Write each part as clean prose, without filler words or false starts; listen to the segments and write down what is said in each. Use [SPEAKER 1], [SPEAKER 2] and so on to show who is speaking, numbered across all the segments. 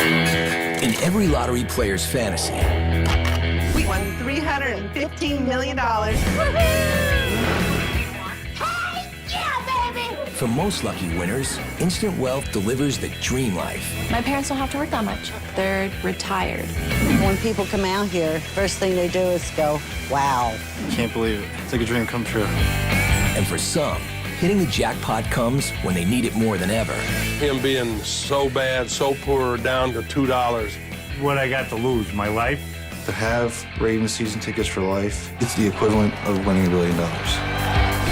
[SPEAKER 1] In every lottery player's fantasy,
[SPEAKER 2] We won $315 million.
[SPEAKER 1] for most lucky winners, instant wealth delivers the dream life.
[SPEAKER 3] My parents don't have to work that much. They're retired.
[SPEAKER 4] When people come out here, first thing they do is go, wow.
[SPEAKER 5] Can't believe it. It's like a dream come true.
[SPEAKER 1] And for some, hitting the jackpot comes when they need it more than ever.
[SPEAKER 6] Him being so bad, so poor, down to $2.
[SPEAKER 7] What I got to lose, my life?
[SPEAKER 5] To have Ravens season tickets for life, it's the equivalent of winning $1 billion.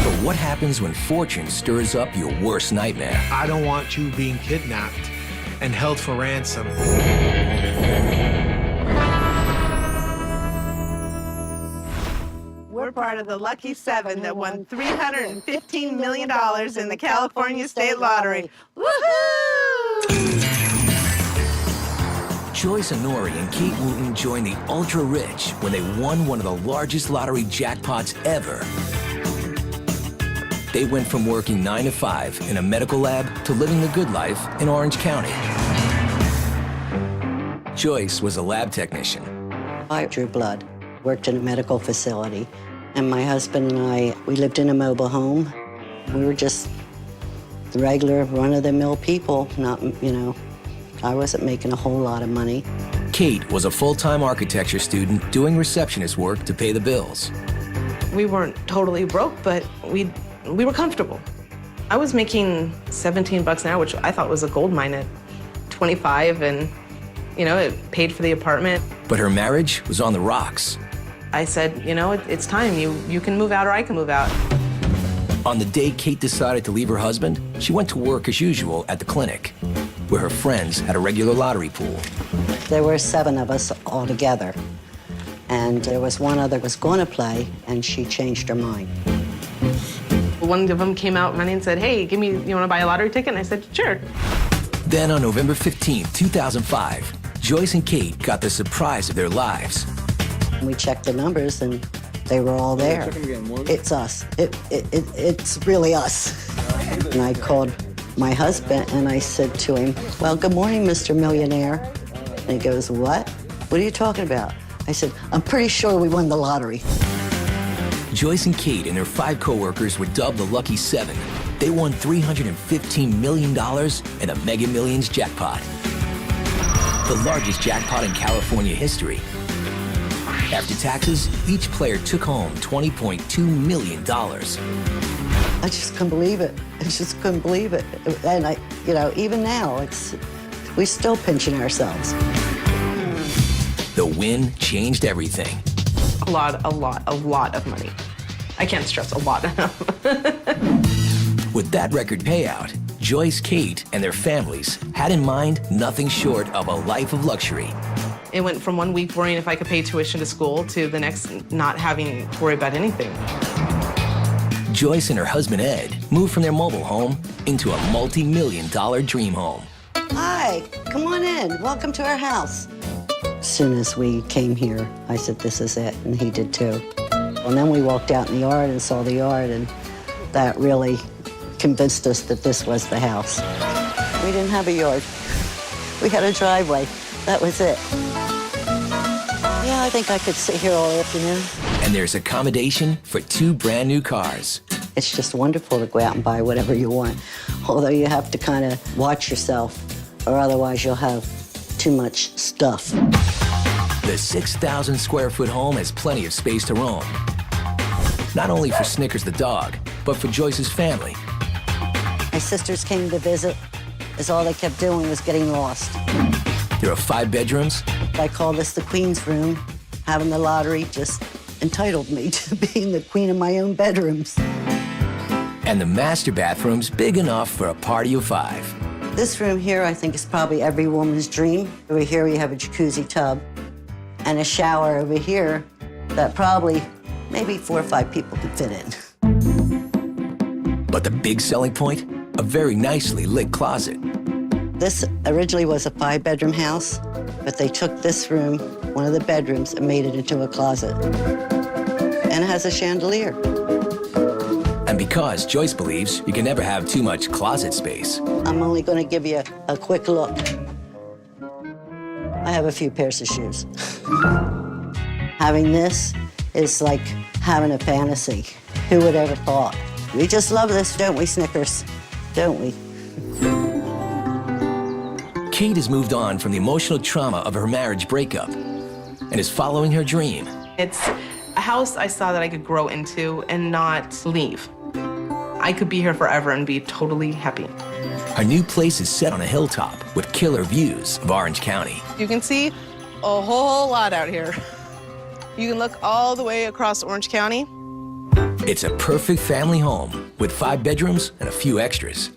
[SPEAKER 1] But what happens when fortune stirs up your worst nightmare?
[SPEAKER 8] I don't want you being kidnapped and held for ransom.
[SPEAKER 2] We're part of the lucky 7 that won $315 million in the California State Lottery. Woohoo!
[SPEAKER 1] Joyce Honori and Kate Wooten joined the ultra-rich when they won one of the largest lottery jackpots ever. They went from working 9 to 5 in a medical lab to living the good life in Orange County. Joyce was a lab technician.
[SPEAKER 4] I drew blood, worked in a medical facility, and my husband and I, we lived in a mobile home. We were just the regular run-of-the-mill people, not, I wasn't making a whole lot of money.
[SPEAKER 1] Kate was a full-time architecture student doing receptionist work to pay the bills.
[SPEAKER 9] We weren't totally broke, but we were comfortable. I was making $17 an hour, which I thought was a gold mine at 25, and it paid for the apartment.
[SPEAKER 1] But her marriage was on the rocks.
[SPEAKER 9] I said, it's time. You can move out or I can move out.
[SPEAKER 1] On the day Kate decided to leave her husband, she went to work as usual at the clinic, where her friends had a regular lottery pool.
[SPEAKER 4] There were 7 of us all together, and there was one other was going to play, and she changed her mind.
[SPEAKER 9] One of them came out running and said, hey, you want to buy a lottery ticket? And I said, sure.
[SPEAKER 1] Then on November 15, 2005, Joyce and Kate got the surprise of their lives.
[SPEAKER 4] We checked the numbers, and they were all there. It's us. It's really us. And I called my husband, and I said to him, well, good morning, Mr. Millionaire. And he goes, what? What are you talking about? I said, I'm pretty sure we won the lottery.
[SPEAKER 1] Joyce and Kate and their 5 coworkers were dubbed the Lucky 7. They won $315 million in a Mega Millions jackpot, the largest jackpot in California history. After taxes, each player took home $20.2 million.
[SPEAKER 4] I just couldn't believe it. I just couldn't believe it. And even now, we're still pinching ourselves.
[SPEAKER 1] The win changed everything.
[SPEAKER 9] A lot of money. I can't stress a lot enough.
[SPEAKER 1] With that record payout, Joyce, Kate, and their families had in mind nothing short of a life of luxury.
[SPEAKER 9] It went from 1 week worrying if I could pay tuition to school to the next not having to worry about anything.
[SPEAKER 1] Joyce and her husband, Ed, moved from their mobile home into a multi-million-dollar dream home.
[SPEAKER 4] Hi, come on in. Welcome to our house. As soon as we came here, I said, this is it, and he did too. And then we walked out in the yard and saw the yard, and that really convinced us that this was the house. We didn't have a yard. We had a driveway. That was it. Yeah, I think I could sit here all afternoon.
[SPEAKER 1] And there's accommodation for 2 brand new cars.
[SPEAKER 4] It's just wonderful to go out and buy whatever you want, although you have to kind of watch yourself, or otherwise you'll have too much stuff.
[SPEAKER 1] The 6,000 square foot home has plenty of space to roam. Not only for Snickers the dog, but for Joyce's family.
[SPEAKER 4] My sisters came to visit, as all they kept doing was getting lost.
[SPEAKER 1] There are 5 bedrooms.
[SPEAKER 4] I call this the Queen's room. Having the lottery just entitled me to being the queen of my own bedrooms.
[SPEAKER 1] And the master bathroom's big enough for a party of 5.
[SPEAKER 4] This room here, I think, is probably every woman's dream. Over here, we have a jacuzzi tub and a shower over here that probably maybe 4 or 5 people could fit in.
[SPEAKER 1] But the big selling point? A very nicely lit closet.
[SPEAKER 4] This originally was a 5-bedroom house, but they took this room, one of the bedrooms, and made it into a closet. And it has a chandelier.
[SPEAKER 1] And because Joyce believes you can never have too much closet space.
[SPEAKER 4] I'm only going to give you a quick look. I have a few pairs of shoes. Having this is like having a fantasy. Who would ever thought? We just love this, don't we, Snickers? Don't we?
[SPEAKER 1] Kate has moved on from the emotional trauma of her marriage breakup and is following her dream.
[SPEAKER 9] It's a house I saw that I could grow into and not leave. I could be here forever and be totally happy.
[SPEAKER 1] Her new place is set on a hilltop with killer views of Orange County.
[SPEAKER 2] You can see a whole lot out here. You can look all the way across Orange County.
[SPEAKER 1] It's a perfect family home with 5 bedrooms and a few extras.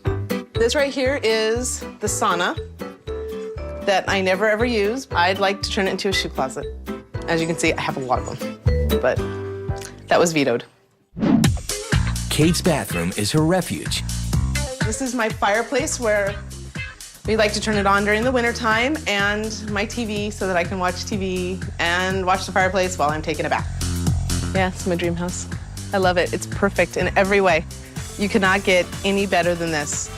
[SPEAKER 2] This right here is the sauna that I never ever use. I'd like to turn it into a shoe closet. As you can see, I have a lot of them, but that was vetoed.
[SPEAKER 1] Kate's bathroom is her refuge.
[SPEAKER 2] This is my fireplace where we like to turn it on during the wintertime, and my TV so that I can watch TV and watch the fireplace while I'm taking a bath. Yeah, it's my dream house. I love it. It's perfect in every way. You could not get any better than this.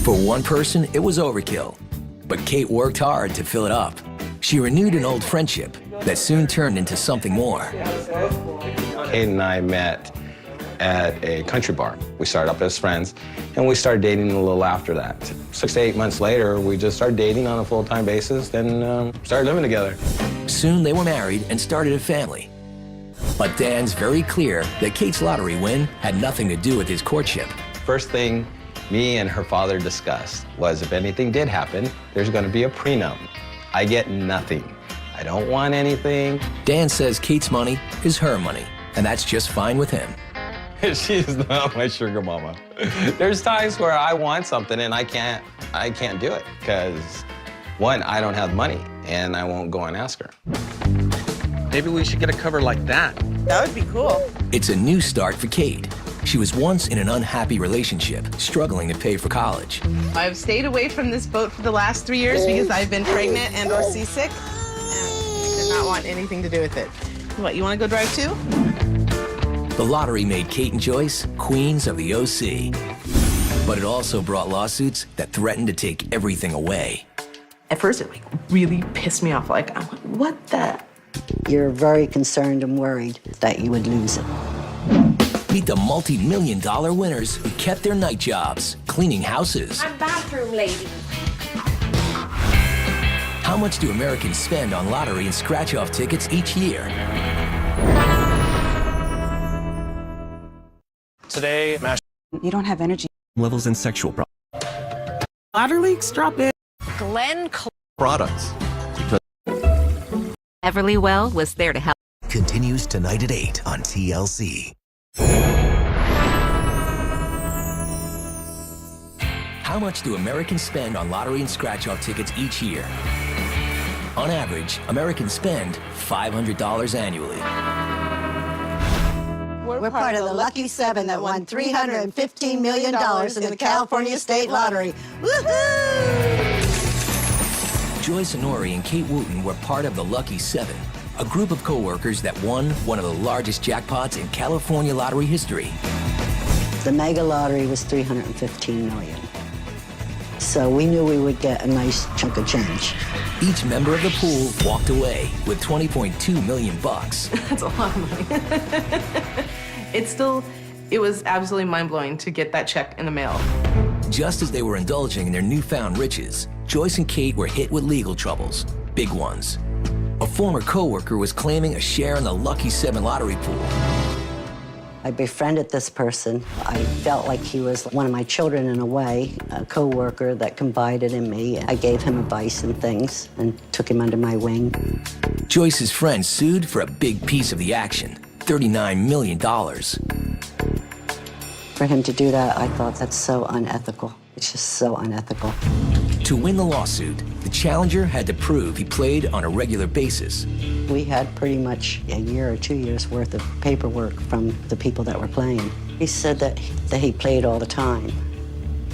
[SPEAKER 1] For one person, it was overkill, but Kate worked hard to fill it up. She renewed an old friendship that soon turned into something more.
[SPEAKER 10] Kate and I met at a country bar. We started up as friends, and we started dating a little after that. 6 to 8 months later, we just started dating on a full-time basis, then started living together.
[SPEAKER 1] Soon they were married and started a family. But Dan's very clear that Kate's lottery win had nothing to do with his courtship.
[SPEAKER 10] First thing me and her father discussed was if anything did happen, there's going to be a prenup. I get nothing. I don't want anything.
[SPEAKER 1] Dan says Kate's money is her money, and that's just fine with him.
[SPEAKER 10] She's not my sugar mama. There's times where I want something and I can't do it because, one, I don't have money and I won't go and ask her.
[SPEAKER 8] Maybe we should get a cover like that.
[SPEAKER 2] That would be cool.
[SPEAKER 1] It's a new start for Kate. She was once in an unhappy relationship, struggling to pay for college.
[SPEAKER 2] I've stayed away from this boat for the last 3 years because I've been pregnant and or seasick, and I did not want anything to do with it. What, you want to go drive too?
[SPEAKER 1] The lottery made Kate and Joyce queens of the OC. But it also brought lawsuits that threatened to take everything away.
[SPEAKER 9] At first, it really pissed me off. I'm like, what the?
[SPEAKER 4] You're very concerned and worried that you would lose it.
[SPEAKER 1] Meet the multi-million-dollar winners who kept their night jobs, cleaning houses.
[SPEAKER 3] I'm bathroom lady.
[SPEAKER 1] How much do Americans spend on lottery and scratch-off tickets each year?
[SPEAKER 11] Today,
[SPEAKER 12] you don't have energy
[SPEAKER 11] levels in sexual problems.
[SPEAKER 2] Water leaks, drop it.
[SPEAKER 3] Glenn
[SPEAKER 11] Products.
[SPEAKER 13] Everly Well was there to help.
[SPEAKER 1] Continues tonight at 8 on TLC. How much do Americans spend on lottery and scratch-off tickets each year? On average, Americans spend $500 annually.
[SPEAKER 4] We're part of the lucky 7 that won $315 million in the California State Lottery. Woohoo!
[SPEAKER 1] Joyce Honori and Kate Wooten were part of the Lucky 7, a group of co-workers that won one of the largest jackpots in California lottery history.
[SPEAKER 4] The mega lottery was $315 million. So we knew we would get a nice chunk of change.
[SPEAKER 1] Each member of the pool walked away with $20.2 million.
[SPEAKER 9] That's a lot of money. It was absolutely mind-blowing to get that check in the mail.
[SPEAKER 1] Just as they were indulging in their newfound riches, Joyce and Kate were hit with legal troubles, big ones. A former co-worker was claiming a share in the Lucky 7 lottery pool.
[SPEAKER 4] I befriended this person. I felt like he was one of my children in a way, a co-worker that confided in me. I gave him advice and things and took him under my wing.
[SPEAKER 1] Joyce's friend sued for a big piece of the action, $39 million.
[SPEAKER 4] For him to do that, I thought that's so unethical. It's just so unethical.
[SPEAKER 1] To win the lawsuit, the challenger had to prove he played on a regular basis.
[SPEAKER 4] We had pretty much a year or 2 years worth of paperwork from the people that were playing. He said that he played all the time,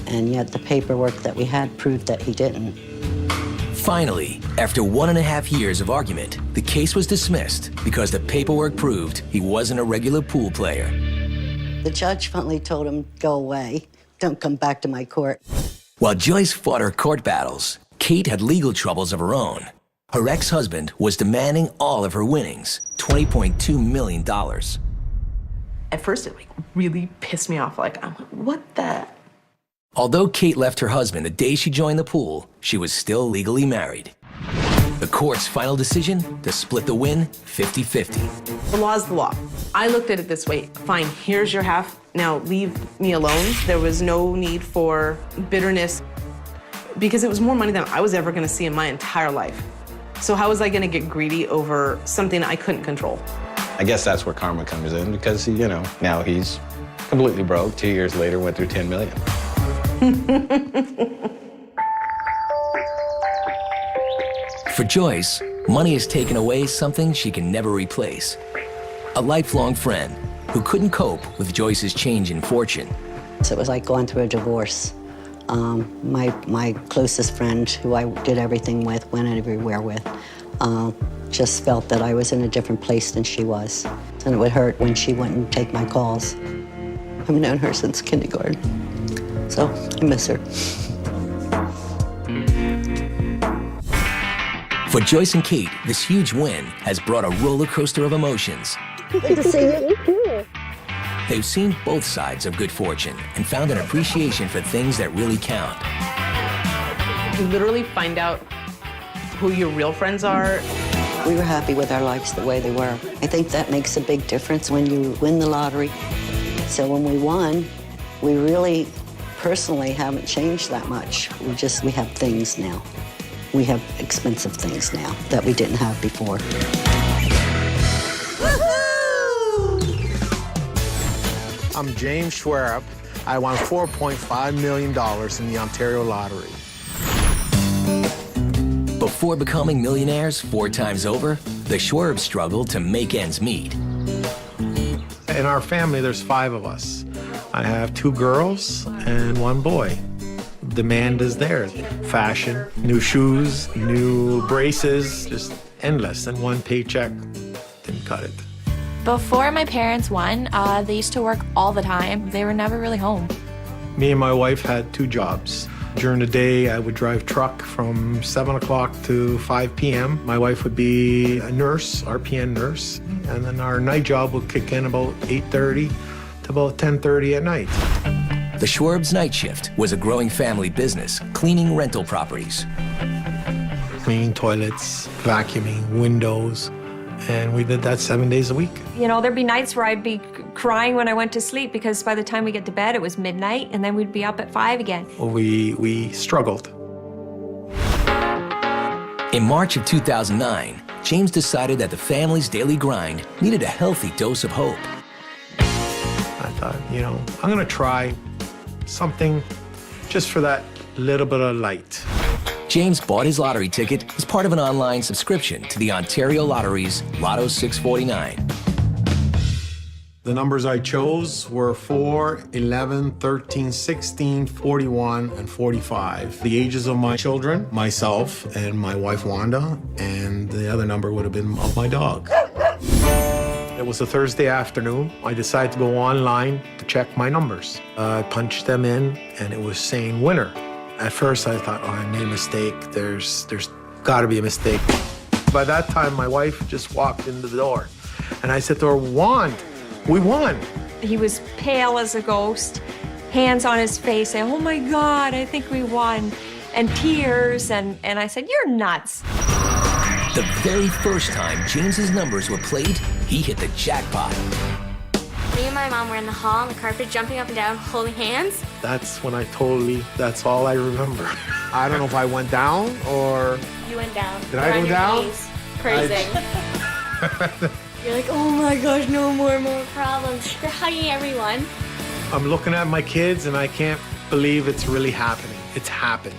[SPEAKER 4] and yet the paperwork that we had proved that he didn't.
[SPEAKER 1] Finally, after 1.5 years of argument, the case was dismissed because the paperwork proved he wasn't a regular pool player.
[SPEAKER 4] The judge finally told him, go away. Don't come back to my court.
[SPEAKER 1] While Joyce fought her court battles, Kate had legal troubles of her own. Her ex-husband was demanding all of her winnings, $20.2 million.
[SPEAKER 9] At first, it really pissed me off. I'm like, what the?
[SPEAKER 1] Although Kate left her husband the day she joined the pool, she was still legally married. The court's final decision to split the win 50-50.
[SPEAKER 9] The law's the law. I looked at it this way. Fine, here's your half. Now leave me alone. There was no need for bitterness because it was more money than I was ever going to see in my entire life. So how was I going to get greedy over something I couldn't control?
[SPEAKER 10] I guess that's where karma comes in because, now he's completely broke. 2 years later, went through $10 million.
[SPEAKER 1] For Joyce, money has taken away something she can never replace. A lifelong friend who couldn't cope with Joyce's change in fortune.
[SPEAKER 4] So it was like going through a divorce. My closest friend, who I did everything with, went everywhere with, just felt that I was in a different place than she was. And it would hurt when she wouldn't take my calls. I've known her since kindergarten, so I miss her.
[SPEAKER 1] For Joyce and Kate, this huge win has brought a roller coaster of emotions.
[SPEAKER 4] Good to see you.
[SPEAKER 1] They've seen both sides of good fortune and found an appreciation for things that really count.
[SPEAKER 9] You literally find out who your real friends are.
[SPEAKER 4] We were happy with our lives the way they were. I think that makes a big difference when you win the lottery. So when we won, we really personally haven't changed that much. We have things now. We have expensive things now that we didn't have before.
[SPEAKER 8] I'm James Schwerup. I won $4.5 million in the Ontario lottery.
[SPEAKER 1] Before becoming millionaires 4 times over, the Schwerbs struggled to make ends meet.
[SPEAKER 8] In our family, there's 5 of us. I have 2 girls and 1 boy. Demand is there. Fashion, new shoes, new braces, just endless. And 1 paycheck didn't cut it.
[SPEAKER 12] Before my parents won, they used to work all the time. They were never really home.
[SPEAKER 8] Me and my wife had 2 jobs. During the day, I would drive truck from 7 o'clock to 5 p.m. My wife would be a nurse, RPN nurse, and then our night job would kick in about 8:30 to about 10:30 at night.
[SPEAKER 1] The Schwerbs night shift was a growing family business, cleaning rental properties.
[SPEAKER 8] Cleaning toilets, vacuuming, windows, and we did that 7 days a week.
[SPEAKER 3] There'd be nights where I'd be crying when I went to sleep because by the time we get to bed, it was midnight, and then we'd be up at 5 again.
[SPEAKER 8] We struggled.
[SPEAKER 1] In March of 2009, James decided that the family's daily grind needed a healthy dose of hope.
[SPEAKER 8] I thought, I'm gonna try something just for that little bit of light.
[SPEAKER 1] James bought his lottery ticket as part of an online subscription to the Ontario Lottery's Lotto 649.
[SPEAKER 8] The numbers I chose were 4, 11, 13, 16, 41, and 45. The ages of my children, myself, and my wife, Wanda, and the other number would have been of my dog. It was a Thursday afternoon. I decided to go online to check my numbers. I punched them in, and it was saying winner. At first, I thought, I made a mistake. There's got to be a mistake. By that time, my wife just walked into the door, and I said to her, we won.
[SPEAKER 3] He was pale as a ghost, hands on his face, saying, "Oh my God, I think we won," and tears, and I said, "You're nuts."
[SPEAKER 1] The very first time James's numbers were played, he hit the jackpot.
[SPEAKER 13] Me and my mom were in the hall on the carpet, jumping up and down, holding hands.
[SPEAKER 8] That's when that's all I remember. I don't know if I went down or...
[SPEAKER 13] You went down.
[SPEAKER 8] Did I go down?
[SPEAKER 13] Knees, praising. You're like, oh my gosh, no more problems. You're hugging everyone.
[SPEAKER 8] I'm looking at my kids and I can't believe it's really happening. It's happened.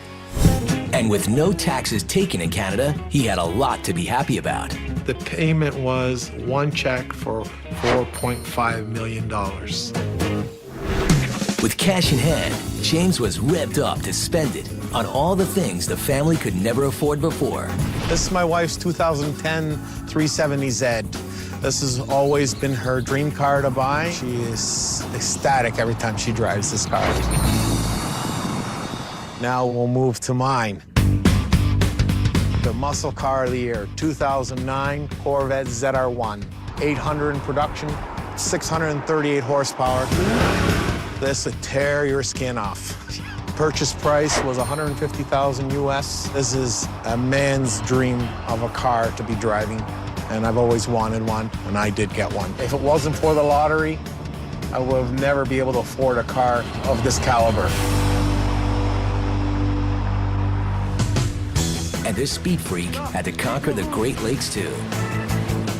[SPEAKER 1] And with no taxes taken in Canada, he had a lot to be happy about.
[SPEAKER 8] The payment was 1 check for $4.5 million.
[SPEAKER 1] With cash in hand, James was revved up to spend it on all the things the family could never afford before.
[SPEAKER 8] This is my wife's 2010 370Z. This has always been her dream car to buy. She is ecstatic every time she drives this car. Now we'll move to mine. the muscle car of the year, 2009 Corvette ZR1. 800 in production, 638 horsepower. This would tear your skin off. Purchase price was $150,000 US. This is a man's dream of a car to be driving, and I've always wanted one, and I did get one. If it wasn't for the lottery, I would have never be able to afford a car of this caliber.
[SPEAKER 1] And this speed freak had to conquer the Great Lakes too.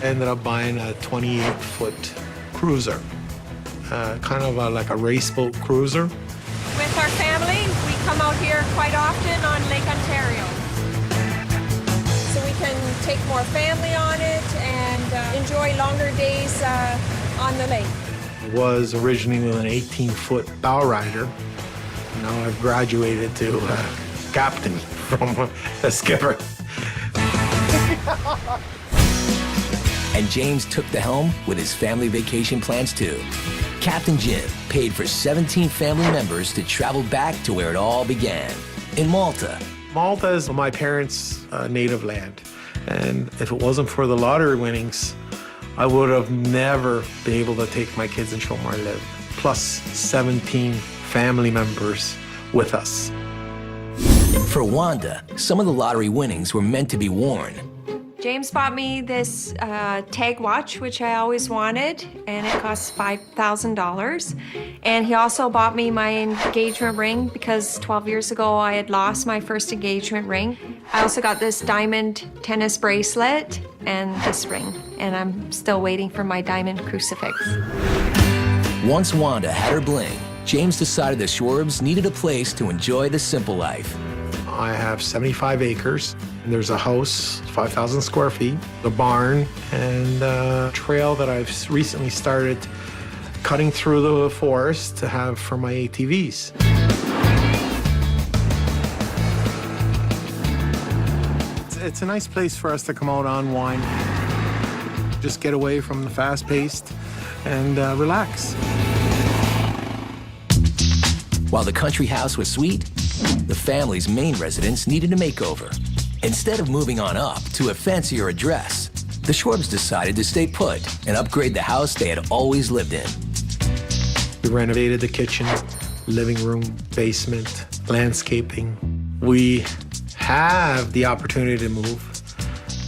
[SPEAKER 8] Ended up buying a 28-foot cruiser, kind of like a race boat cruiser.
[SPEAKER 3] With our family, we come out here quite often on Lake Ontario. So we can take more family on it and enjoy longer days on the lake.
[SPEAKER 8] I was originally with an 18-foot bow rider. Now I've graduated to captain from a skipper.
[SPEAKER 1] And James took the helm with his family vacation plans too. Captain Jim paid for 17 family members to travel back to where it all began, in Malta.
[SPEAKER 8] Malta is my parents' native land. And if it wasn't for the lottery winnings, I would have never been able to take my kids and show them where I live. Plus 17 family members with us.
[SPEAKER 1] For Wanda, some of the lottery winnings were meant to be worn.
[SPEAKER 3] James bought me this tag watch, which I always wanted, and it cost $5,000. And he also bought me my engagement ring because 12 years ago I had lost my first engagement ring. I also got this diamond tennis bracelet and this ring, and I'm still waiting for my diamond crucifix.
[SPEAKER 1] Once Wanda had her bling, James decided the Schwarbs needed a place to enjoy the simple life.
[SPEAKER 8] I have 75 acres. There's a house, 5,000 square feet, a barn, and a trail that I've recently started cutting through the forest to have for my ATVs. It's a nice place for us to come out, unwind, just get away from the fast-paced and relax.
[SPEAKER 1] While the country house was sweet, the family's main residence needed a makeover. Instead of moving on up to a fancier address, the Schwarbs decided to stay put and upgrade the house they had always lived in.
[SPEAKER 8] We renovated the kitchen, living room, basement, landscaping. We have the opportunity to move,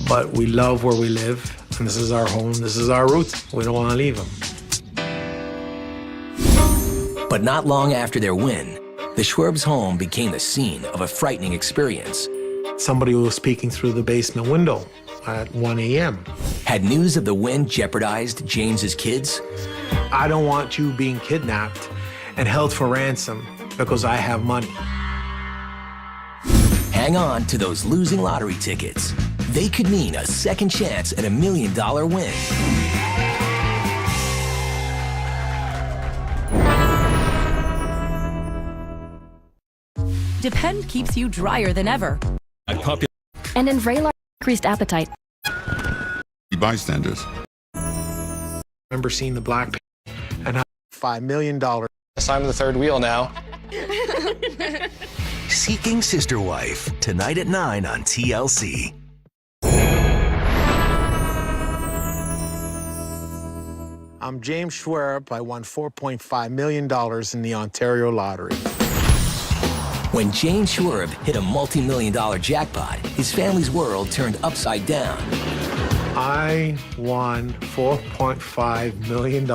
[SPEAKER 8] but we love where we live, and this is our home, this is our roots. We don't want to leave them.
[SPEAKER 1] But not long after their win, the Schwarbs' home became the scene of a frightening experience.
[SPEAKER 8] Somebody was peeking through the basement window at 1 a.m.
[SPEAKER 1] Had news of the win jeopardized James's kids?
[SPEAKER 8] I don't want you being kidnapped and held for ransom because I have money.
[SPEAKER 1] Hang on to those losing lottery tickets. They could mean a second chance at $1 million win.
[SPEAKER 14] Depend keeps you drier than ever.
[SPEAKER 15] And in Vraylar, increased appetite.
[SPEAKER 16] Bystanders.
[SPEAKER 8] I remember seeing the black and $5 million.
[SPEAKER 10] I'm the third wheel now.
[SPEAKER 17] Seeking Sister Wife, tonight at 9 on TLC.
[SPEAKER 8] I'm James Schwarb. I won $4.5 million in the Ontario lottery.
[SPEAKER 1] When James Schwarb hit a multi-million-dollar jackpot, his family's world turned upside down.
[SPEAKER 8] I won $4.5 million,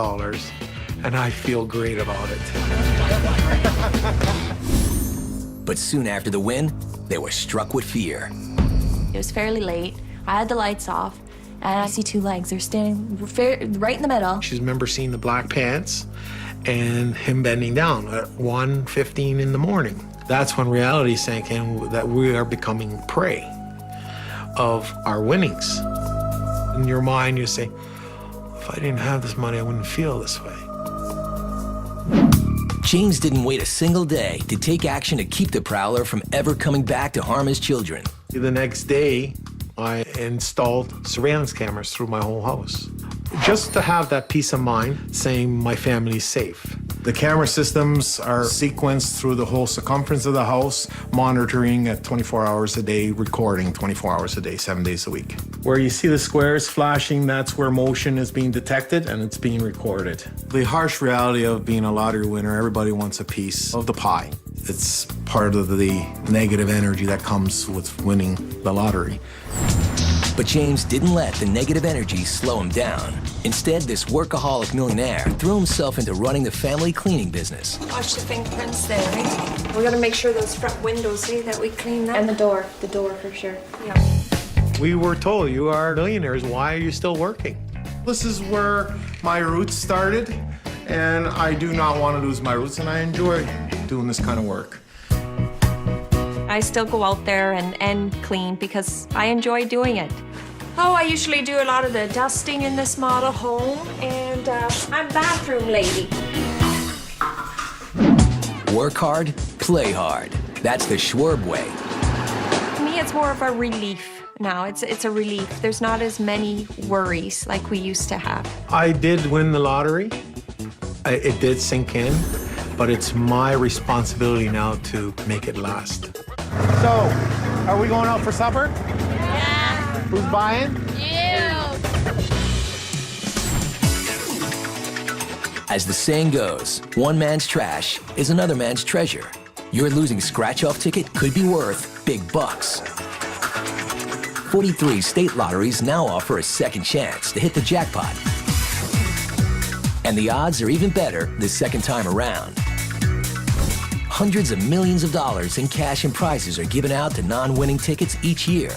[SPEAKER 8] and I feel great about it.
[SPEAKER 1] But soon after the win, they were struck with fear.
[SPEAKER 12] It was fairly late. I had the lights off, and I see two legs. They're standing right in the middle.
[SPEAKER 8] She's remember seeing the black pants and him bending down at 1:15 in the morning. That's when reality sank in that we are becoming prey of our winnings. In your mind, you say, if I didn't have this money, I wouldn't feel this way.
[SPEAKER 1] James didn't wait a single day to take action to keep the prowler from ever coming back to harm his children.
[SPEAKER 8] The next day, I installed surveillance cameras through my whole house, just to have that peace of mind saying my family's safe. The camera systems are sequenced through the whole circumference of the house, monitoring at 24 hours a day, recording 24 hours a day, 7 days a week. Where you see the squares flashing, that's where motion is being detected and it's being recorded. The harsh reality of being a lottery winner, everybody wants a piece of the pie. It's part of the negative energy that comes with winning the lottery.
[SPEAKER 1] But James didn't let the negative energy slow him down. Instead, this workaholic millionaire threw himself into running the family cleaning business.
[SPEAKER 3] Watch the fingerprints there, right? We gotta make sure those front windows, see, that we clean them.
[SPEAKER 12] And the door for sure.
[SPEAKER 3] Yeah.
[SPEAKER 8] We were told, you are millionaires, why are you still working? This is where my roots started, and I do not want to lose my roots, and I enjoy doing this kind of work.
[SPEAKER 3] I still go out there and clean because I enjoy doing it. Oh, I usually do a lot of the dusting in this model home, and I'm bathroom lady.
[SPEAKER 1] Work hard, play hard. That's the Schwerb way.
[SPEAKER 3] To me, it's more of a relief now. It's a relief. There's not as many worries like we used to have.
[SPEAKER 8] I did win the lottery. It did sink in, but it's my responsibility now to make it last. So, are we going out for supper?
[SPEAKER 13] Yeah.
[SPEAKER 8] Who's buying?
[SPEAKER 13] You.
[SPEAKER 1] As the saying goes, one man's trash is another man's treasure. Your losing scratch-off ticket could be worth big bucks. 43 state lotteries now offer a second chance to hit the jackpot. And the odds are even better the second time around. Hundreds of millions of dollars in cash and prizes are given out to non-winning tickets each year.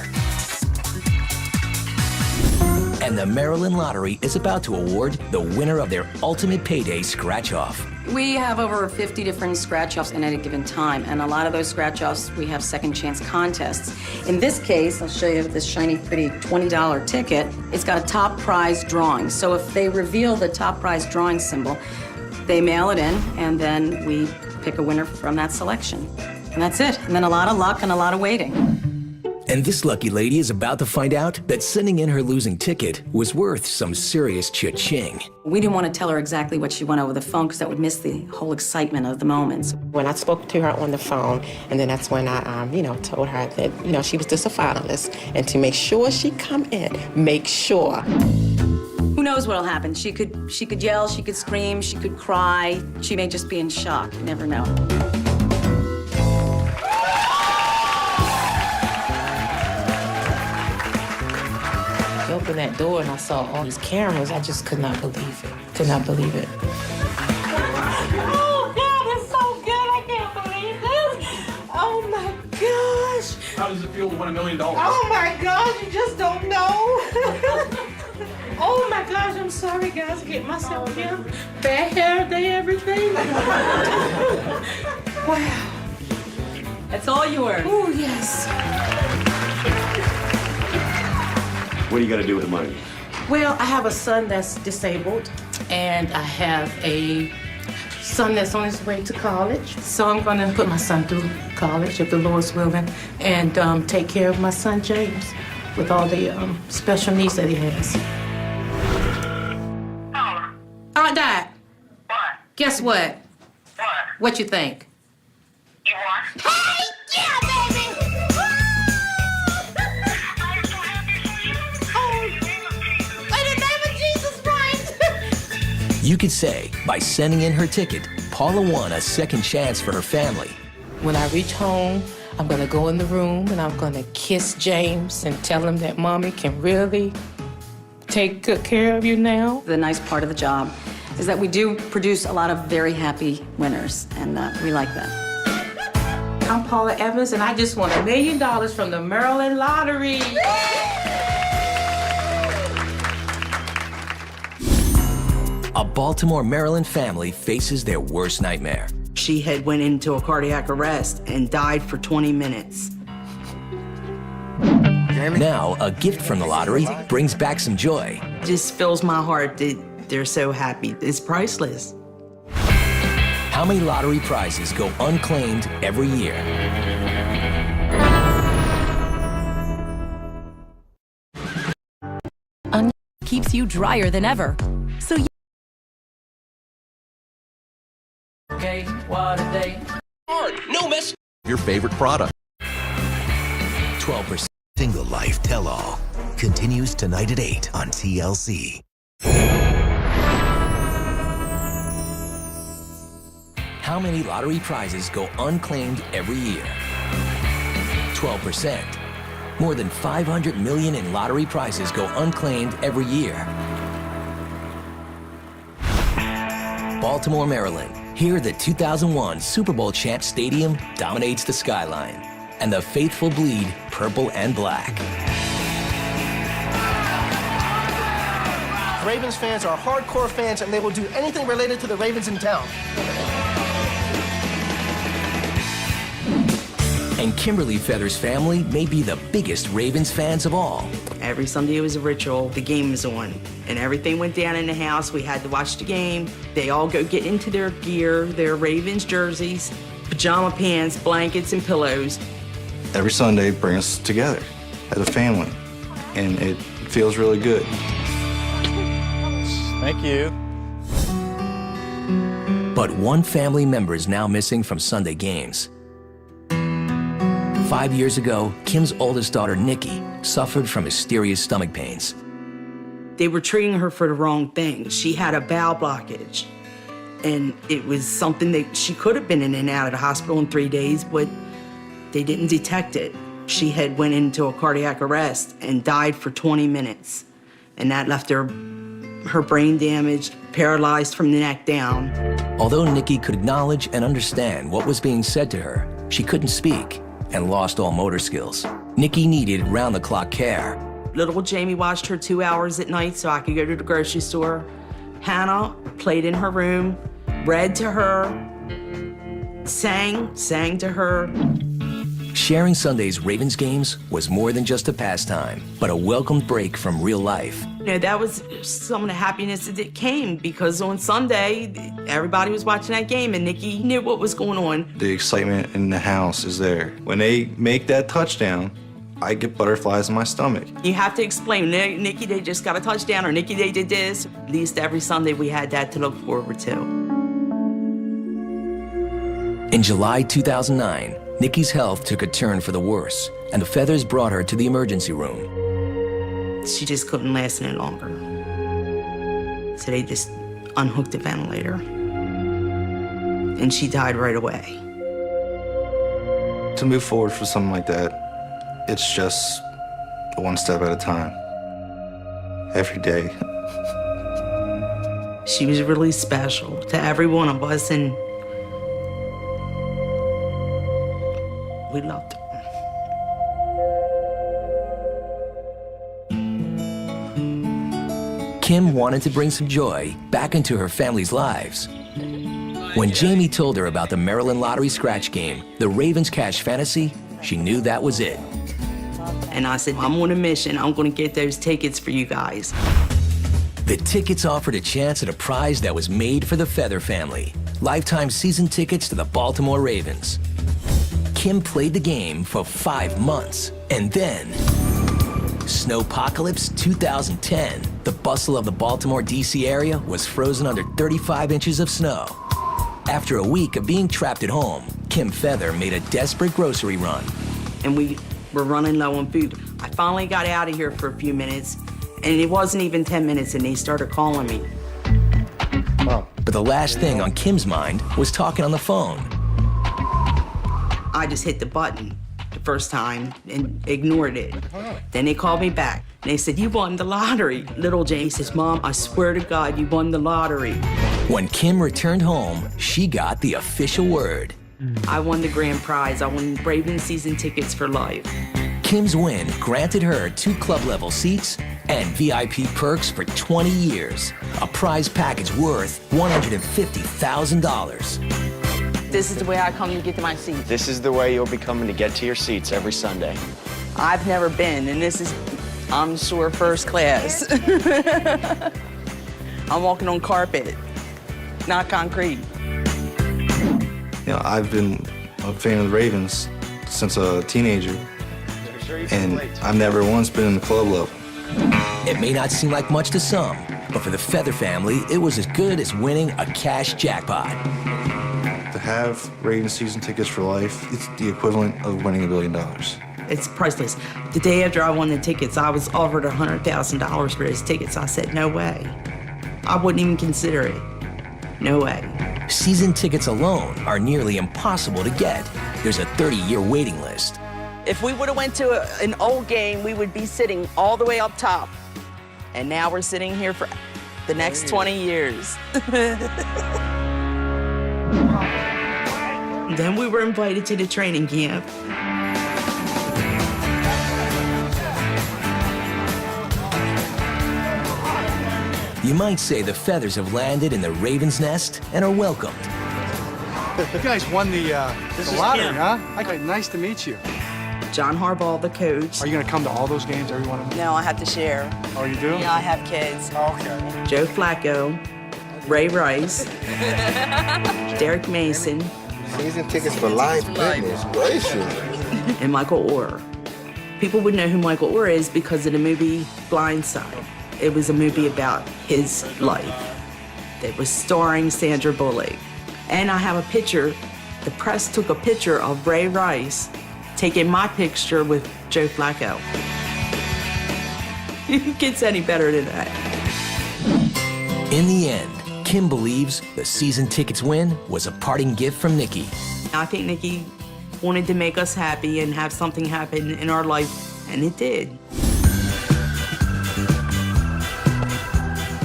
[SPEAKER 1] And the Maryland Lottery is about to award the winner of their ultimate payday scratch-off.
[SPEAKER 16] We have over 50 different scratch-offs in at a given time, and a lot of those scratch-offs, we have second chance contests. In this case, I'll show you this shiny, pretty $20 ticket. It's got a top prize drawing. So if they reveal the top prize drawing symbol, they mail it in, and then we pick a winner from that selection. And that's it. And then a lot of luck and a lot of waiting.
[SPEAKER 1] And this lucky lady is about to find out that sending in her losing ticket was worth some serious cha-ching.
[SPEAKER 16] We didn't want to tell her exactly what she won over the phone because that would miss the whole excitement of the moments.
[SPEAKER 18] When I spoke to her on the phone, and then that's when I, told her that, she was just a finalist, and to make sure she come in, make sure.
[SPEAKER 16] Who knows what'll happen? She could yell, she could scream, she could cry. She may just be in shock. You never know.
[SPEAKER 18] I opened that door and I saw all these cameras. I just could not believe it. Could not believe it.
[SPEAKER 13] Oh, God, it's so good. I can't believe this. Oh, my gosh.
[SPEAKER 6] How does it feel to win $1 million?
[SPEAKER 13] Oh, my gosh, you just don't know. Oh, my gosh, I'm sorry, guys. Get myself here. Bad hair day, everything. Wow.
[SPEAKER 16] That's all yours.
[SPEAKER 13] Oh, yes.
[SPEAKER 19] What are you going to do with the money?
[SPEAKER 18] Well, I have a son that's disabled, and I have a son that's on his way to college. So I'm going to put my son through college, if the Lord's willing, and take care of my son, James, with all the special needs that he has. Aunt Dot.
[SPEAKER 20] What?
[SPEAKER 18] Guess what?
[SPEAKER 20] What?
[SPEAKER 18] What you think?
[SPEAKER 20] You what?
[SPEAKER 13] Hey, yeah, baby.
[SPEAKER 1] You could say, by sending in her ticket, Paula won a second chance for her family.
[SPEAKER 18] When I reach home, I'm gonna go in the room and I'm gonna kiss James and tell him that Mommy can really take good care of you now.
[SPEAKER 16] The nice part of the job is that we do produce a lot of very happy winners, and we like that.
[SPEAKER 18] I'm Paula Evans, and I just won $1 million from the Maryland Lottery.
[SPEAKER 1] A Baltimore, Maryland family faces their worst nightmare.
[SPEAKER 21] She had went into a cardiac arrest and died for 20 minutes.
[SPEAKER 1] Now, a gift from the lottery brings back some joy.
[SPEAKER 21] It just fills my heart that they're so happy. It's priceless.
[SPEAKER 1] How many lottery prizes go unclaimed every year?
[SPEAKER 14] Keeps you drier than ever. So
[SPEAKER 17] your favorite product.
[SPEAKER 1] 12%.
[SPEAKER 17] Single Life Tell-All continues tonight at 8 on TLC.
[SPEAKER 1] How many lottery prizes go unclaimed every year? 12%. More than 500 million in lottery prizes go unclaimed every year. Baltimore, Maryland. Here, the 2001 Super Bowl champ stadium dominates the skyline, and the faithful bleed purple and black.
[SPEAKER 7] Ravens fans are hardcore fans, and they will do anything related to the Ravens in town.
[SPEAKER 1] And Kimberly Feather's family may be the biggest Ravens fans of all.
[SPEAKER 21] Every Sunday it was a ritual. The game was on, and everything went down in the house. We had to watch the game. They all go get into their gear, their Ravens jerseys, pajama pants, blankets, and pillows.
[SPEAKER 5] Every Sunday brings us together as a family, and it feels really good.
[SPEAKER 11] Thank you.
[SPEAKER 1] But one family member is now missing from Sunday games. 5 years ago, Kim's oldest daughter, Nikki, suffered from mysterious stomach pains.
[SPEAKER 21] They were treating her for the wrong thing. She had a bowel blockage, and it was something that she could have been in and out of the hospital in 3 days, but they didn't detect it. She had went into a cardiac arrest and died for 20 minutes, and that left her brain damaged, paralyzed from the neck down.
[SPEAKER 1] Although Nikki could acknowledge and understand what was being said to her, she couldn't speak and lost all motor skills. Nikki needed round-the-clock care.
[SPEAKER 21] Little Jamie watched her 2 hours at night so I could go to the grocery store. Hannah played in her room, read to her, sang to her.
[SPEAKER 1] Sharing Sunday's Ravens games was more than just a pastime, but a welcomed break from real life.
[SPEAKER 21] You know, that was some of the happiness that came, because on Sunday, everybody was watching that game, and Nikki knew what was going on.
[SPEAKER 5] The excitement in the house is there. When they make that touchdown, I get butterflies in my stomach.
[SPEAKER 21] You have to explain, Nikki, they just got a touchdown, or Nikki, they did this. At least every Sunday we had that to look forward to.
[SPEAKER 1] In July 2009, Nikki's health took a turn for the worse, and the Feathers brought her to the emergency room.
[SPEAKER 21] She just couldn't last any longer. So they just unhooked the ventilator, and she died right away.
[SPEAKER 5] To move forward for something like that, it's just one step at a time, every day.
[SPEAKER 21] She was really special to every one of us, and we loved her.
[SPEAKER 1] Kim wanted to bring some joy back into her family's lives. When Jamie told her about the Maryland Lottery scratch game, the Ravens Cash Fantasy, she knew that was it.
[SPEAKER 21] And I said, I'm on a mission. I'm going to get those tickets for you guys.
[SPEAKER 1] The tickets offered a chance at a prize that was made for the Feather family. Lifetime season tickets to the Baltimore Ravens. Kim played the game for 5 months, and then Snowpocalypse 2010. The bustle of the Baltimore, D.C. area was frozen under 35 inches of snow. After a week of being trapped at home, Kim Feather made a desperate grocery run.
[SPEAKER 21] And we were running low on food. I finally got out of here for a few minutes, and it wasn't even 10 minutes, and they started calling me.
[SPEAKER 1] But the last thing on Kim's mind was talking on the phone.
[SPEAKER 21] I just hit the button the first time and ignored it. Then they called me back, and they said, you won the lottery. Little Jamie says, Mom, I swear to God, you won the lottery.
[SPEAKER 1] When Kim returned home, she got the official word.
[SPEAKER 21] I won the grand prize. I won Ravens season tickets for life.
[SPEAKER 1] Kim's win granted her 2 club-level seats and VIP perks for 20 years, a prize package worth $150,000.
[SPEAKER 21] This is the way I come to get to my seat.
[SPEAKER 11] This is the way you'll be coming to get to your seats every Sunday.
[SPEAKER 21] I've never been, and this is, I'm sure, first class. I'm walking on carpet, not concrete.
[SPEAKER 5] You know, I've been a fan of the Ravens since a teenager, and I've never once been in the club level.
[SPEAKER 1] It may not seem like much to some, but for the Feather family, it was as good as winning a cash jackpot.
[SPEAKER 5] To have Ravens season tickets for life. It's the equivalent of winning $1 billion.
[SPEAKER 21] It's priceless. The day after I won the tickets, I was offered $100,000 for those tickets. I said, no way. I wouldn't even consider it. No way.
[SPEAKER 1] Season tickets alone are nearly impossible to get. There's a 30-year waiting list.
[SPEAKER 21] If we would have went to an old game, we would be sitting all the way up top. And now we're sitting here for the next 20 years. Then we were invited to the training camp.
[SPEAKER 1] You might say the feathers have landed in the Ravens' nest and are welcomed.
[SPEAKER 2] You guys won the lottery, huh? Nice to meet you.
[SPEAKER 21] John Harbaugh, the coach.
[SPEAKER 2] Are you going to come to all those games, every one of them?
[SPEAKER 21] No, I have to share.
[SPEAKER 2] Oh, you do?
[SPEAKER 21] Yeah, I have kids.
[SPEAKER 2] Oh, okay.
[SPEAKER 21] Joe Flacco, Ray Rice, Derek Mason.
[SPEAKER 22] Season tickets for life, goodness gracious.
[SPEAKER 21] And Michael Orr. People would know who Michael Orr is because of the movie Blindside. It was a movie about his life that was starring Sandra Bullock. And I have a picture, the press took a picture of Ray Rice taking my picture with Joe Flacco. It gets any better than that.
[SPEAKER 1] In the end, Kim believes the season tickets win was a parting gift from Nikki.
[SPEAKER 21] I think Nikki wanted to make us happy and have something happen in our life, and it did.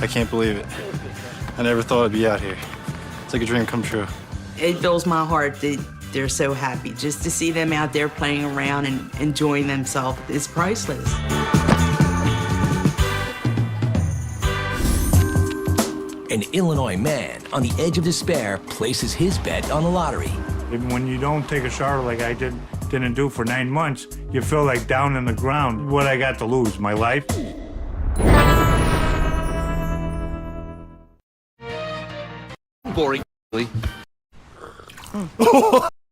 [SPEAKER 2] I can't believe it. I never thought I'd be out here. It's like a dream come true.
[SPEAKER 21] It fills my heart that they're so happy. Just to see them out there playing around and enjoying themselves is priceless.
[SPEAKER 1] An Illinois man on the edge of despair places his bet on the lottery.
[SPEAKER 23] When you don't take a shower like I didn't do for 9 months, you feel like down in the ground. What I got to lose? My life?
[SPEAKER 24] Boring.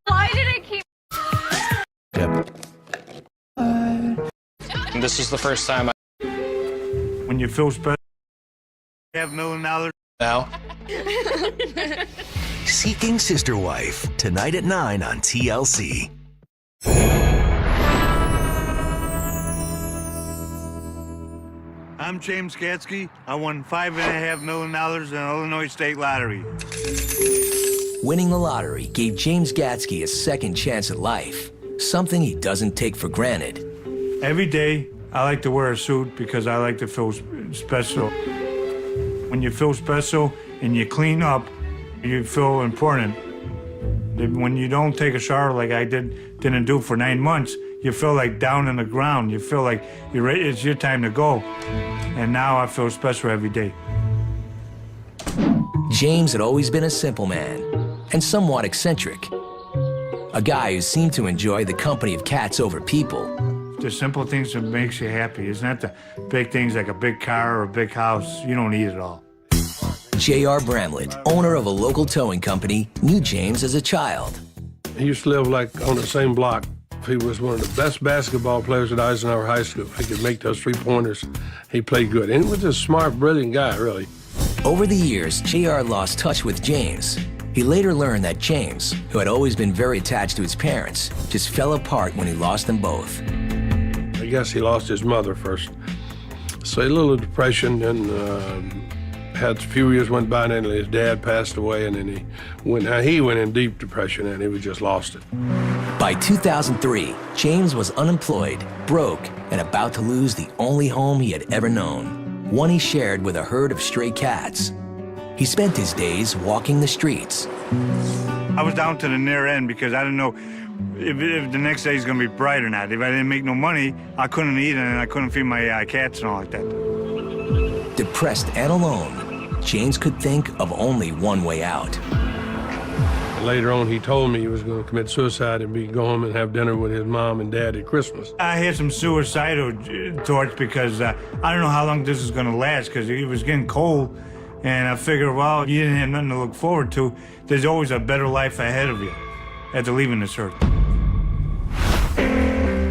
[SPEAKER 3] Why did it keep...
[SPEAKER 24] And this is the first time
[SPEAKER 23] When you feel special, $500 million
[SPEAKER 24] now.
[SPEAKER 17] Seeking Sister Wife, tonight at 9 on TLC.
[SPEAKER 23] I'm James Gatsky. I won $5.5 million in the Illinois State Lottery.
[SPEAKER 1] Winning the lottery gave James Gatsky a second chance at life, something he doesn't take for granted.
[SPEAKER 23] Every day, I like to wear a suit because I like to feel special. When you feel special and you clean up, you feel important. When you don't take a shower like I didn't do for 9 months, you feel like down in the ground. You feel like it's your time to go. And now I feel special every day.
[SPEAKER 1] James had always been a simple man and somewhat eccentric. A guy who seemed to enjoy the company of cats over people.
[SPEAKER 23] The simple things that makes you happy. It's not the big things like a big car or a big house. You don't need it all.
[SPEAKER 1] J.R. Bramlett, owner of a local towing company, knew James as a child.
[SPEAKER 6] He used to live like on the same block. He was one of the best basketball players at Eisenhower High School. He could make those three-pointers. He played good. And he was a smart, brilliant guy, really.
[SPEAKER 1] Over the years, J.R. lost touch with James. He later learned that James, who had always been very attached to his parents, just fell apart when he lost them both.
[SPEAKER 6] I guess he lost his mother first. So a little depression, and had a few years went by, and then his dad passed away, and then he went in deep depression, and he just lost it.
[SPEAKER 1] By 2003, James was unemployed, broke, and about to lose the only home he had ever known, one he shared with a herd of stray cats. He spent his days walking the streets.
[SPEAKER 23] I was down to the near end because I didn't know if the next day is going to be bright or not. If I didn't make no money, I couldn't eat and I couldn't feed my cats and all like that.
[SPEAKER 1] Depressed and alone, James could think of only one way out.
[SPEAKER 6] Later on, he told me he was going to commit suicide and go home and have dinner with his mom and dad at Christmas.
[SPEAKER 23] I had some suicidal thoughts because I don't know how long this is going to last because it was getting cold. And I figured, well, you didn't have nothing to look forward to. There's always a better life ahead of you after leaving this earth.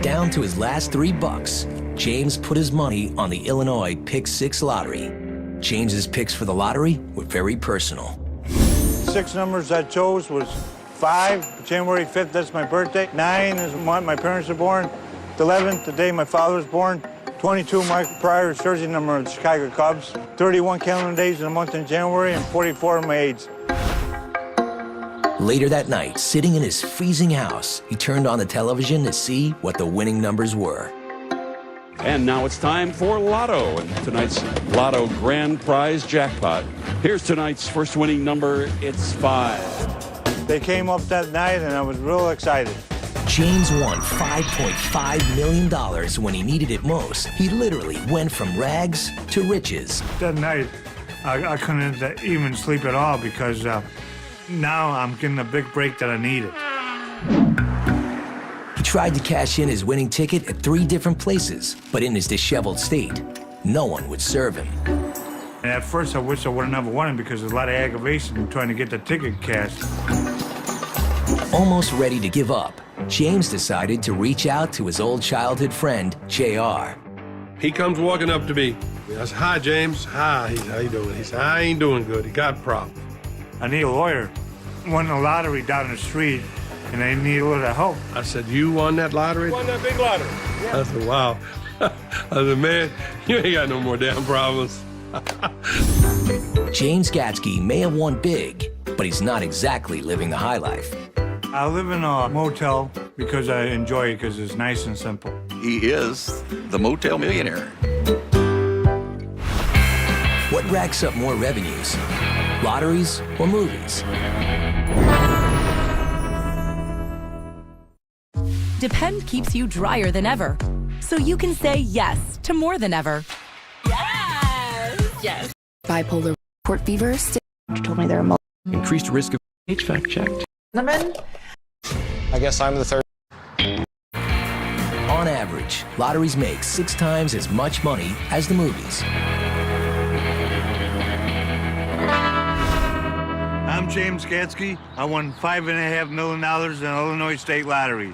[SPEAKER 1] Down to his last $3, James put his money on the Illinois Pick 6 lottery. James's picks for the lottery were very personal.
[SPEAKER 23] 6 numbers I chose was 5, January 5th, that's my birthday. 9 is when my parents are born. 11th, the day my father was born. 22, Mike Pryor, jersey number of the Chicago Cubs. 31 calendar days in the month in January, and 44 of my age.
[SPEAKER 1] Later that night, sitting in his freezing house, he turned on the television to see what the winning numbers were.
[SPEAKER 4] And now it's time for Lotto and tonight's Lotto Grand Prize Jackpot. Here's tonight's first winning number. It's 5.
[SPEAKER 23] They came up that night, and I was real excited.
[SPEAKER 1] James won $5.5 million when he needed it most. He literally went from rags to riches.
[SPEAKER 23] That night, I couldn't even sleep at all because now I'm getting a big break that I needed.
[SPEAKER 1] He tried to cash in his winning ticket at 3 different places, but in his disheveled state, no one would serve him.
[SPEAKER 23] And at first, I wish I would have never won it because there's a lot of aggravation trying to get the ticket cashed.
[SPEAKER 1] Almost ready to give up, James decided to reach out to his old childhood friend, JR.
[SPEAKER 6] He comes walking up to me. I said, "Hi, James." "Hi." How you doing? He said, "I ain't doing good. He got a problem."
[SPEAKER 23] I need a lawyer. Won the lottery down the street, and I need a little help.
[SPEAKER 6] I said, "You won that lottery?"
[SPEAKER 23] Won that big lottery. Yeah.
[SPEAKER 6] I said, "Wow." I said, "Man, you ain't got no more damn problems."
[SPEAKER 1] James Gatsky may have won big, but he's not exactly living the high life.
[SPEAKER 23] I live in a motel because I enjoy it because it's nice and simple.
[SPEAKER 9] He is the Motel Millionaire.
[SPEAKER 1] What racks up more revenues? Lotteries or movies?
[SPEAKER 14] Depend keeps you drier than ever, so you can say yes to more than ever.
[SPEAKER 12] Yes.
[SPEAKER 10] Bipolar, port fever, told me they're
[SPEAKER 9] Increased risk of HVAC checked.
[SPEAKER 24] I guess I'm the third.
[SPEAKER 1] On average, lotteries make 6 times as much money as the movies.
[SPEAKER 23] I'm James Gatsky. I won $5.5 million in the Illinois State Lottery.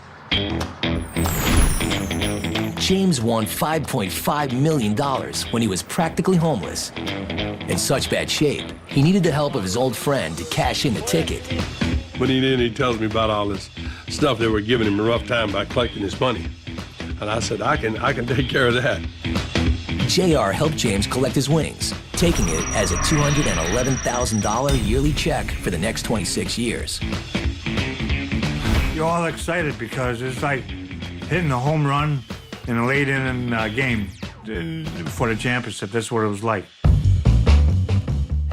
[SPEAKER 1] James won $5.5 million when he was practically homeless. In such bad shape, he needed the help of his old friend to cash in the ticket.
[SPEAKER 6] When he tells me about all this stuff they were giving him a rough time by collecting his money. And I said, I can take care of that.
[SPEAKER 1] JR helped James collect his winnings, taking it as a $211,000 yearly check for the next 26 years.
[SPEAKER 23] You're all excited because it's like hitting a home run in a late inning game for the championship. That's what it was like.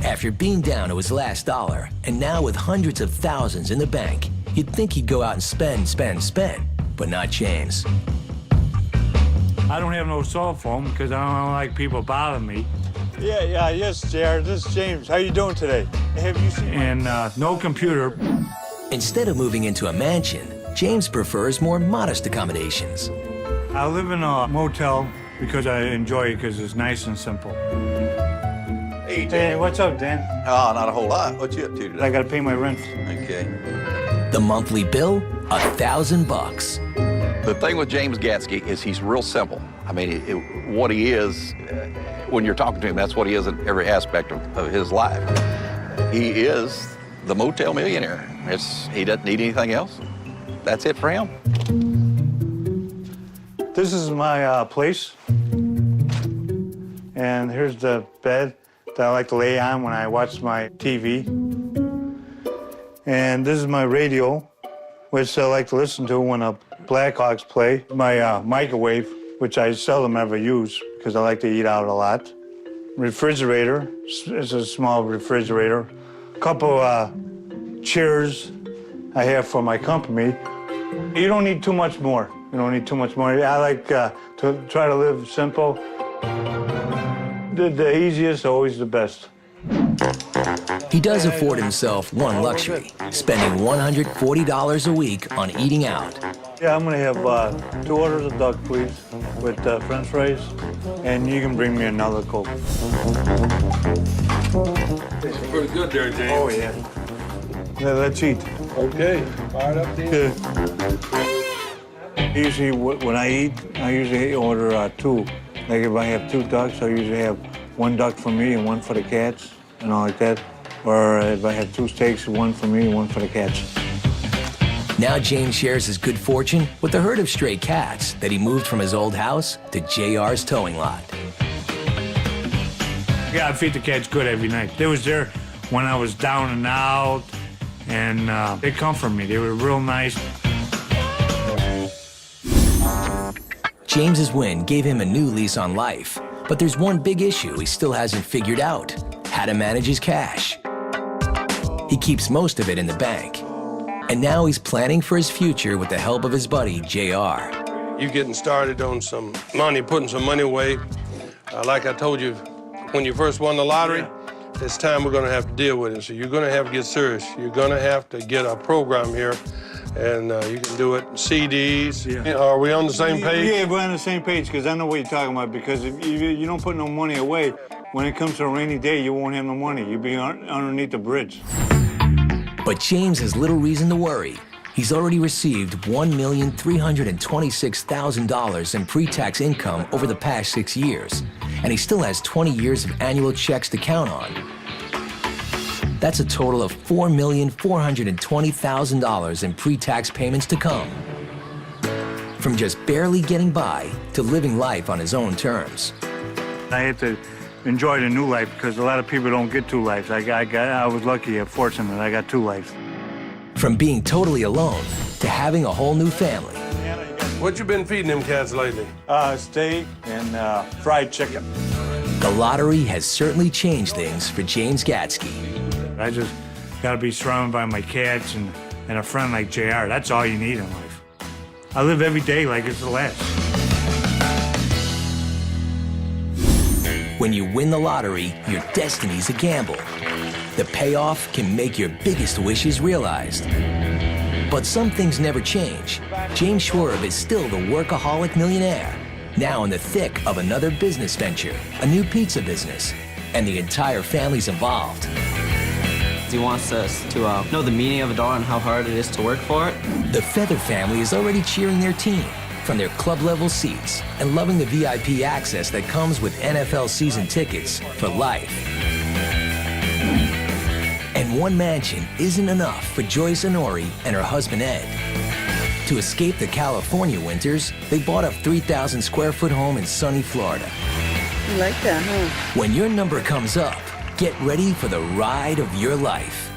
[SPEAKER 1] After being down to his last dollar, and now with hundreds of thousands in the bank, you'd think he'd go out and spend, but not James.
[SPEAKER 23] I don't have no cell phone because I don't like people bothering me. Yes, JR, this is James. How you doing today? Have you seen And no computer.
[SPEAKER 1] Instead of moving into a mansion, James prefers more modest accommodations.
[SPEAKER 23] I live in a motel because I enjoy it because it's nice and simple. Hey, what's up, Dan?
[SPEAKER 9] Oh, not a whole lot. What you up to today?
[SPEAKER 23] I gotta pay my rent.
[SPEAKER 9] Okay.
[SPEAKER 1] The monthly bill, $1,000.
[SPEAKER 9] The thing with James Gatsky is he's real simple. I mean, what he is, when you're talking to him, that's what he is in every aspect of his life. He is the Motel Millionaire. He doesn't need anything else. That's it for him.
[SPEAKER 23] This is my place. And here's the bed that I like to lay on when I watch my TV. And this is my radio, which I like to listen to when the Blackhawks play. My microwave, which I seldom ever use because I like to eat out a lot. Refrigerator, it's a small refrigerator. A couple chairs I have for my company. You don't need too much more. You don't need too much more. I like to try to live simple. The easiest, always the best.
[SPEAKER 1] He does afford himself one luxury, spending $140 a week on eating out.
[SPEAKER 23] Yeah, I'm gonna have 2 orders of duck, please, with French fries, and you can bring me another Coke.
[SPEAKER 6] It's pretty good there, James.
[SPEAKER 23] Oh, yeah. Yeah, let's eat.
[SPEAKER 6] Okay, fired up there.
[SPEAKER 23] Usually, when I eat, I usually order 2. Like if I have 2 ducks, I usually have 1 duck for me and 1 for the cats, and all like that. Or if I have 2 steaks, 1 for me and 1 for the cats.
[SPEAKER 1] Now James shares his good fortune with a herd of stray cats that he moved from his old house to JR's towing lot.
[SPEAKER 23] Yeah, I feed the cats good every night. They was there when I was down and out, and they comfort me. They were real nice.
[SPEAKER 1] James's win gave him a new lease on life, but there's one big issue he still hasn't figured out: how to manage his cash. He keeps most of it in the bank, and now he's planning for his future with the help of his buddy, JR.
[SPEAKER 6] You getting started on some money, putting some money away. Like I told you, when you first won the lottery, it's time we're gonna have to deal with it. So you're gonna have to get serious. You're gonna have to get a program here, and you can do it in CDs. Yeah. Are we on the same page?
[SPEAKER 23] Yeah, we're on the same page, because I know what you're talking about, because if you don't put no money away, when it comes to a rainy day, you won't have no money. You'll be underneath the bridge.
[SPEAKER 1] But James has little reason to worry. He's already received $1,326,000 in pre-tax income over the past 6 years, and he still has 20 years of annual checks to count on. That's a total of $4,420,000 in pre-tax payments to come. From just barely getting by to living life on his own terms.
[SPEAKER 23] I had to enjoy the new life, because a lot of people don't get 2 lives. I was lucky, fortunate, I got 2 lives.
[SPEAKER 1] From being totally alone to having a whole new family.
[SPEAKER 6] What you been feeding them cats lately?
[SPEAKER 23] Steak and fried chicken.
[SPEAKER 1] The lottery has certainly changed things for James Gatsky.
[SPEAKER 23] I just gotta be surrounded by my cats and a friend like JR. That's all you need in life. I live every day like it's the last.
[SPEAKER 1] When you win the lottery, your destiny's a gamble. The payoff can make your biggest wishes realized. But some things never change. James Schwarb is still the workaholic millionaire, now in the thick of another business venture, a new pizza business, and the entire family's involved.
[SPEAKER 8] He wants us to know the meaning of a dollar and how hard it is to work for it.
[SPEAKER 1] The Feather family is already cheering their team from their club-level seats and loving the VIP access that comes with NFL season tickets for life. And one mansion isn't enough for Joyce Honori and her husband Ed. To escape the California winters, they bought a 3,000 square foot home in sunny Florida.
[SPEAKER 15] You like that, huh?
[SPEAKER 1] When your number comes up, get ready for the ride of your life.